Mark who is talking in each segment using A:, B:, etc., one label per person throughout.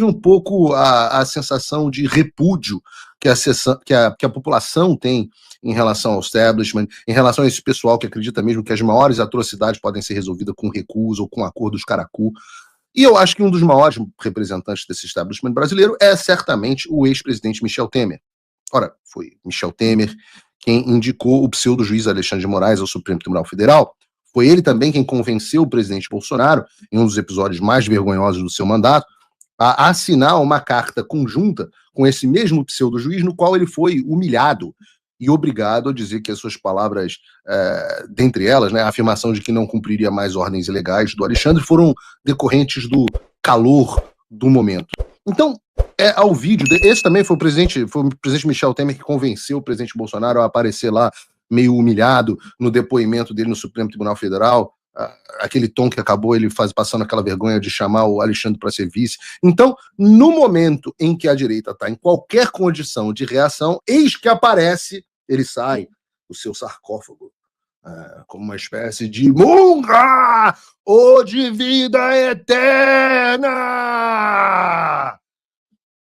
A: um pouco a sensação de repúdio que a população tem em relação ao establishment, em relação a esse pessoal que acredita mesmo que as maiores atrocidades podem ser resolvidas com recusa ou com acordos caracu. E eu acho que um dos maiores representantes desse establishment brasileiro é certamente o ex-presidente Michel Temer. Ora, foi Michel Temer quem indicou o pseudo-juiz Alexandre de Moraes ao Supremo Tribunal Federal. Foi ele também quem convenceu o presidente Bolsonaro, em um dos episódios mais vergonhosos do seu mandato, a assinar uma carta conjunta com esse mesmo pseudo-juiz, no qual ele foi humilhado e obrigado a dizer que as suas palavras, dentre elas, né, a afirmação de que não cumpriria mais ordens ilegais do Alexandre, foram decorrentes do calor do momento. Então, ao vídeo, esse também foi o presidente Michel Temer que convenceu o presidente Bolsonaro a aparecer lá meio humilhado no depoimento dele no Supremo Tribunal Federal, aquele tom que acabou ele passando aquela vergonha de chamar o Alexandre para ser vice. Então, no momento em que a direita está em qualquer condição de reação, eis que aparece, ele sai do seu sarcófago, como uma espécie de Munga ou de vida eterna!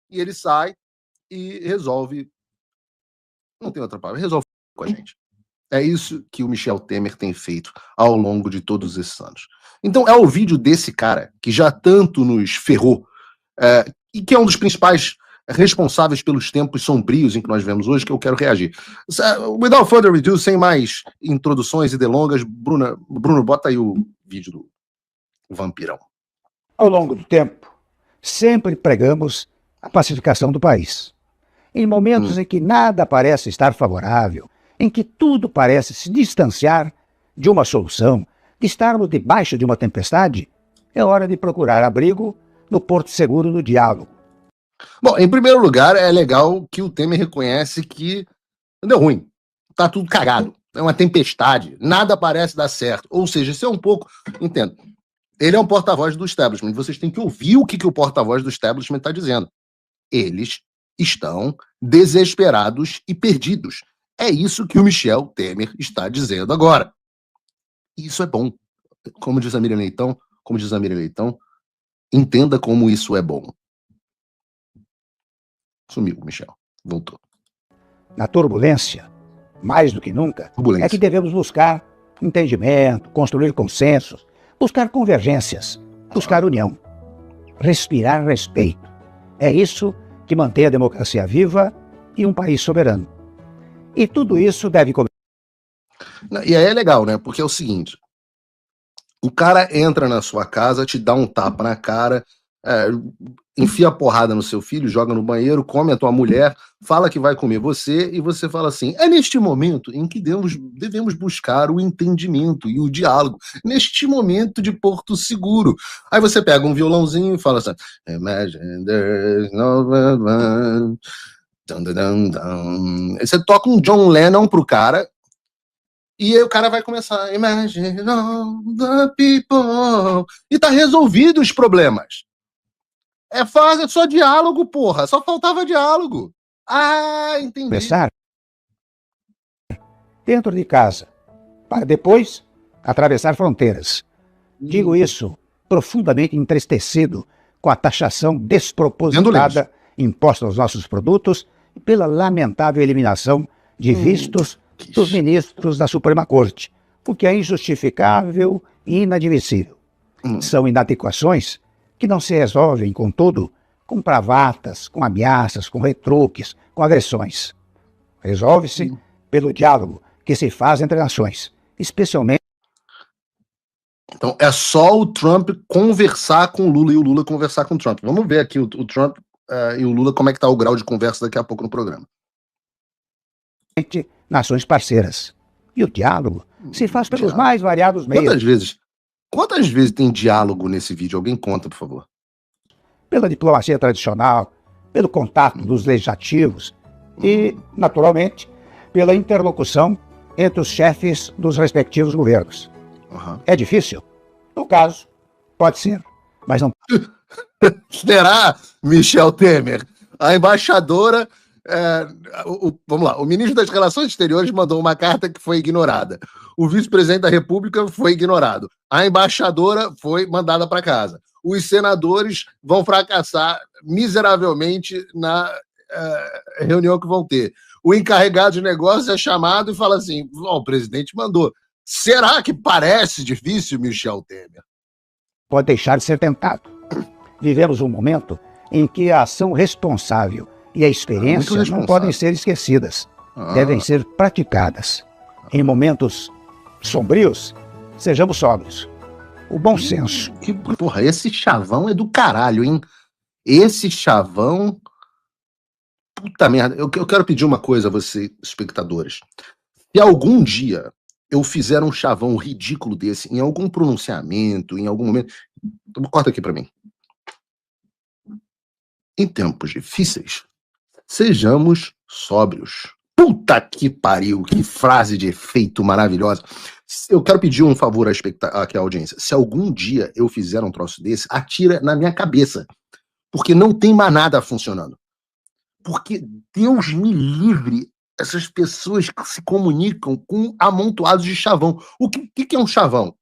A: E ele sai e resolve, não tem outra palavra, resolve com a gente. É isso que o Michel Temer tem feito ao longo de todos esses anos. Então é o vídeo desse cara que já tanto nos ferrou, e que é um dos principais responsáveis pelos tempos sombrios em que nós vemos hoje, que eu quero reagir. Without further ado, sem mais introduções e delongas, Bruno, bota aí o vídeo do vampirão.
B: Ao longo do tempo, sempre pregamos a pacificação do país. Em momentos em que nada parece estar favorável, em que tudo parece se distanciar de uma solução, de estarmos debaixo de uma tempestade, é hora de procurar abrigo no porto seguro do diálogo.
A: Bom, em primeiro lugar, é legal que o Temer reconhece que deu ruim, tá tudo cagado, é uma tempestade, nada parece dar certo. Ou seja, isso é um pouco, entendo, ele é um porta-voz do establishment, vocês têm que ouvir o que o porta-voz do establishment está dizendo. Eles estão desesperados e perdidos. É isso que o Michel Temer está dizendo agora. Isso é bom. Como diz a Miriam Leitão, entenda como isso é bom. Sumiu, Michel. Voltou.
B: Na turbulência, mais do que nunca, é que devemos buscar entendimento, construir consensos, buscar convergências, buscar união, respirar respeito. É isso que mantém a democracia viva e um país soberano. E tudo isso deve começar.
A: E aí é legal, né? Porque é o seguinte, o cara entra na sua casa, te dá um tapa na cara, enfia a porrada no seu filho, joga no banheiro, come a tua mulher, fala que vai comer você, e você fala assim, é neste momento em que devemos buscar o entendimento e o diálogo, neste momento de porto seguro. Aí você pega um violãozinho e fala assim, Imagine there's no one. Você toca um John Lennon pro cara e aí o cara vai começar Imagine all the people e tá resolvido os problemas. É fácil, é só diálogo, porra, só faltava diálogo. Entendi.
B: Começar dentro de casa, para depois atravessar fronteiras. Digo isso profundamente entristecido com a taxação despropositada imposta aos nossos produtos e pela lamentável eliminação de vistos dos ministros da Suprema Corte, o que é injustificável e inadmissível. São inadequações que não se resolvem, contudo, com bravatas, com ameaças, com retruques, com agressões. Resolve-se pelo diálogo que se faz entre nações, especialmente...
A: Então, é só o Trump conversar com o Lula e o Lula conversar com o Trump. Vamos ver aqui o Trump e o Lula, como é que está o grau de conversa daqui a pouco no programa.
B: Nações parceiras. E o diálogo se faz pelos mais variados meios.
A: Quantas vezes tem diálogo nesse vídeo? Alguém conta, por favor.
B: Pela diplomacia tradicional, pelo contato dos legislativos e, naturalmente, pela interlocução entre os chefes dos respectivos governos. É difícil? No caso, pode ser, mas não...
A: Será, Michel Temer? A embaixadora... vamos lá, o ministro das Relações Exteriores mandou uma carta que foi ignorada. O vice-presidente da República foi ignorado. A embaixadora foi mandada para casa. os senadores vão fracassar miseravelmente na reunião que vão ter. O encarregado de negócios é chamado e fala assim: o presidente mandou. Será que parece difícil, Michel Temer?
B: Pode deixar de ser tentado. Vivemos um momento em que a ação responsável e a experiência não podem ser esquecidas. Devem ser praticadas. Em momentos sombrios, sejamos sóbrios. O bom senso.
A: Porra, esse chavão é do caralho, hein? Esse chavão... Puta merda. Eu quero pedir uma coisa a vocês, espectadores. Se algum dia eu fizer um chavão ridículo desse, em algum pronunciamento, em algum momento... Corta aqui pra mim. Em tempos difíceis, sejamos sóbrios. Puta que pariu, que frase de efeito maravilhosa. Eu quero pedir um favor aqui à audiência. Se algum dia eu fizer um troço desse, atira na minha cabeça. Porque não tem mais nada funcionando. Porque Deus me livre essas pessoas que se comunicam com amontoados de chavão. O que é um chavão?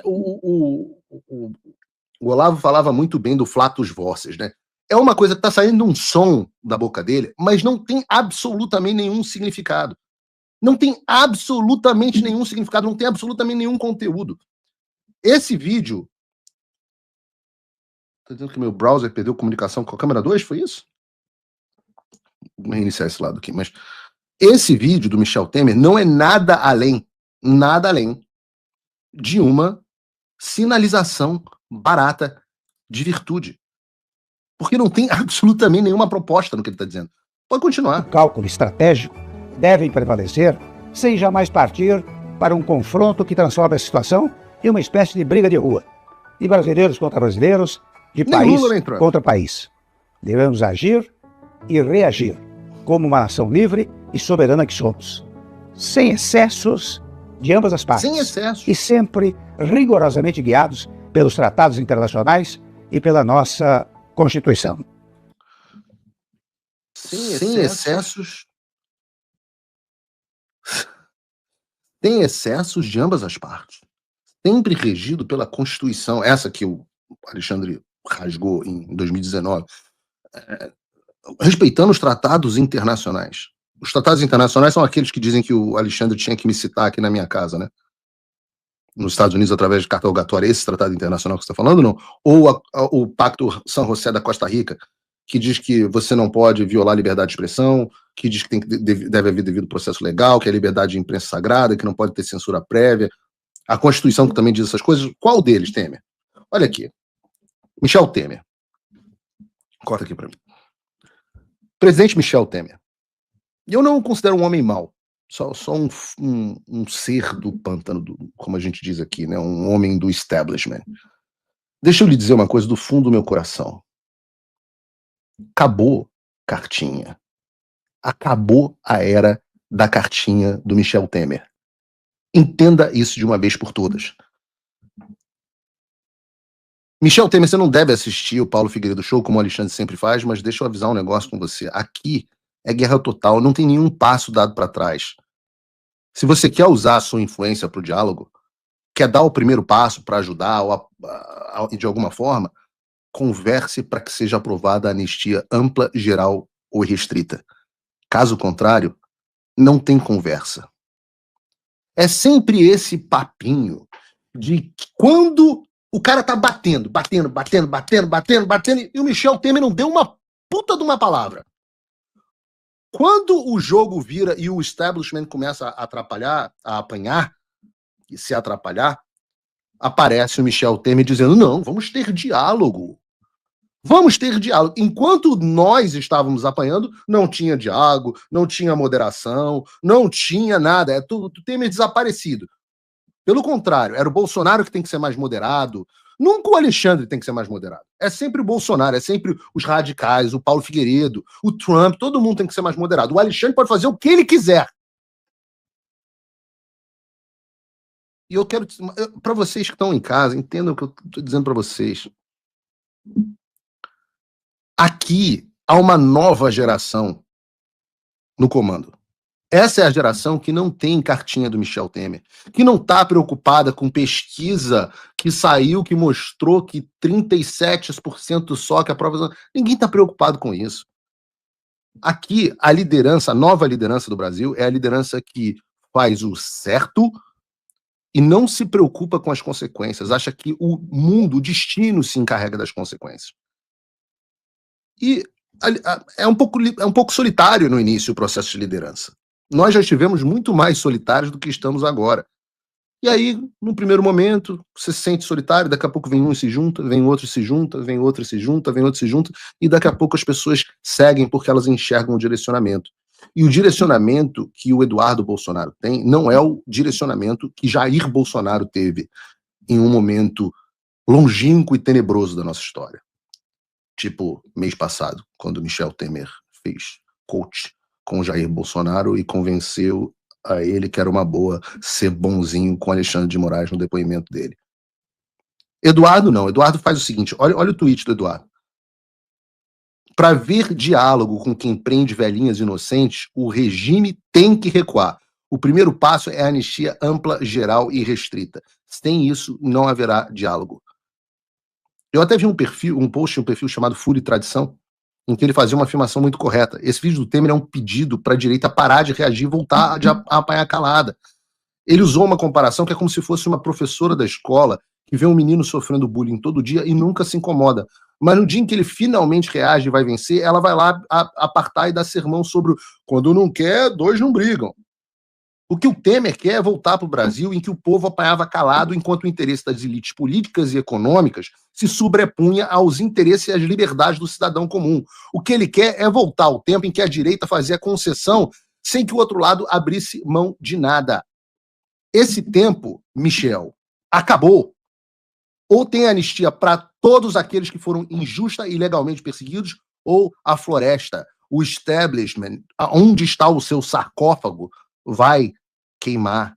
A: O Olavo falava muito bem do flatus vocis, né? É uma coisa que está saindo um som da boca dele, mas não tem absolutamente nenhum significado. Não tem absolutamente nenhum significado, não tem absolutamente nenhum conteúdo. Esse vídeo... Tá dizendo que meu browser perdeu comunicação com a câmera 2, foi isso? Vou reiniciar esse lado aqui, mas... Esse vídeo do Michel Temer não é nada além de uma sinalização barata de virtude. Porque não tem absolutamente nenhuma proposta no que ele está dizendo. Pode continuar.
B: O cálculo estratégico deve prevalecer sem jamais partir para um confronto que transforme a situação em uma espécie de briga de rua. De brasileiros contra brasileiros, de país contra país. Devemos agir e reagir como uma nação livre e soberana que somos. Sem excessos de ambas as partes.
A: Sem excessos.
B: E sempre rigorosamente guiados pelos tratados internacionais e pela nossa Constituição.
A: Sem excessos. Tem excessos de ambas as partes. Sempre regido pela Constituição. Essa que o Alexandre rasgou em 2019. Respeitando os tratados internacionais. Os tratados internacionais são aqueles que dizem que o Alexandre tinha que me citar aqui na minha casa, né? Nos Estados Unidos, através de carta rogatória, esse tratado internacional que você está falando, não? Ou o Pacto San José da Costa Rica, que diz que você não pode violar a liberdade de expressão, que diz que deve haver devido processo legal, que é a liberdade de imprensa sagrada, que não pode ter censura prévia. A Constituição que também diz essas coisas. Qual deles, Temer? Olha aqui. Michel Temer. Corta aqui para mim. Presidente Michel Temer. Eu não o considero um homem mau. Só um ser do pântano, como a gente diz aqui, né? Um homem do establishment. Deixa eu lhe dizer uma coisa do fundo do meu coração. Acabou cartinha. Acabou a era da cartinha do Michel Temer. Entenda isso de uma vez por todas. Michel Temer, você não deve assistir o Paulo Figueiredo Show, como o Alexandre sempre faz, mas deixa eu avisar um negócio com você. Aqui é guerra total, não tem nenhum passo dado para trás. Se você quer usar a sua influência para o diálogo, quer dar o primeiro passo para ajudar de alguma forma, converse para que seja aprovada a anistia ampla, geral ou restrita. Caso contrário, não tem conversa. É sempre esse papinho de que quando o cara tá batendo, e o Michel Temer não deu uma puta de uma palavra. Quando o jogo vira e o establishment começa a atrapalhar, a apanhar e se atrapalhar, aparece o Michel Temer dizendo, não, vamos ter diálogo. Vamos ter diálogo. Enquanto nós estávamos apanhando, não tinha diálogo, não tinha moderação, não tinha nada. É tudo Temer desaparecido. Pelo contrário, era o Bolsonaro que tem que ser mais moderado. Nunca o Alexandre tem que ser mais moderado. É sempre o Bolsonaro, é sempre os radicais, o Paulo Figueiredo, o Trump, todo mundo tem que ser mais moderado. O Alexandre pode fazer o que ele quiser. E eu quero, para vocês que estão em casa, entendam o que eu estou dizendo para vocês. Aqui há uma nova geração no comando. Essa é a geração que não tem cartinha do Michel Temer, que não está preocupada com pesquisa que saiu, que mostrou que 37% só que a prova... Ninguém está preocupado com isso. Aqui, a liderança, a nova liderança do Brasil é a liderança que faz o certo e não se preocupa com as consequências, acha que o mundo, o destino se encarrega das consequências. E é um pouco solitário no início o processo de liderança. Nós já estivemos muito mais solitários do que estamos agora. E aí, no primeiro momento, você se sente solitário, daqui a pouco vem um e se junta, vem outro e se junta, vem outro e se junta, vem outro e se junta, e daqui a pouco as pessoas seguem porque elas enxergam o direcionamento. E o direcionamento que o Eduardo Bolsonaro tem não é o direcionamento que Jair Bolsonaro teve em um momento longínquo e tenebroso da nossa história. Tipo, mês passado, quando Michel Temer fez coach com Jair Bolsonaro e convenceu a ele que era uma boa ser bonzinho com Alexandre de Moraes no depoimento dele. Eduardo não. Eduardo faz o seguinte, olha o tweet do Eduardo. Para ver diálogo com quem prende velhinhas inocentes, o regime tem que recuar. O primeiro passo é a anistia ampla, geral e restrita. Sem isso, não haverá diálogo. Eu até vi um perfil chamado Fúria e Tradição, em que ele fazia uma afirmação muito correta. Esse vídeo do Temer é um pedido para a direita parar de reagir e voltar a apanhar calada. Ele usou uma comparação que é como se fosse uma professora da escola que vê um menino sofrendo bullying todo dia e nunca se incomoda. Mas no dia em que ele finalmente reage e vai vencer, ela vai lá apartar e dar sermão sobre quando não quer, dois não brigam. O que o Temer quer é voltar para o Brasil em que o povo apanhava calado enquanto o interesse das elites políticas e econômicas se sobrepunha aos interesses e às liberdades do cidadão comum. O que ele quer é voltar ao tempo em que a direita fazia concessão sem que o outro lado abrisse mão de nada. Esse tempo, Michel, acabou. Ou tem anistia para todos aqueles que foram injusta e ilegalmente perseguidos, ou a floresta, o establishment, onde está o seu sarcófago, vai queimar.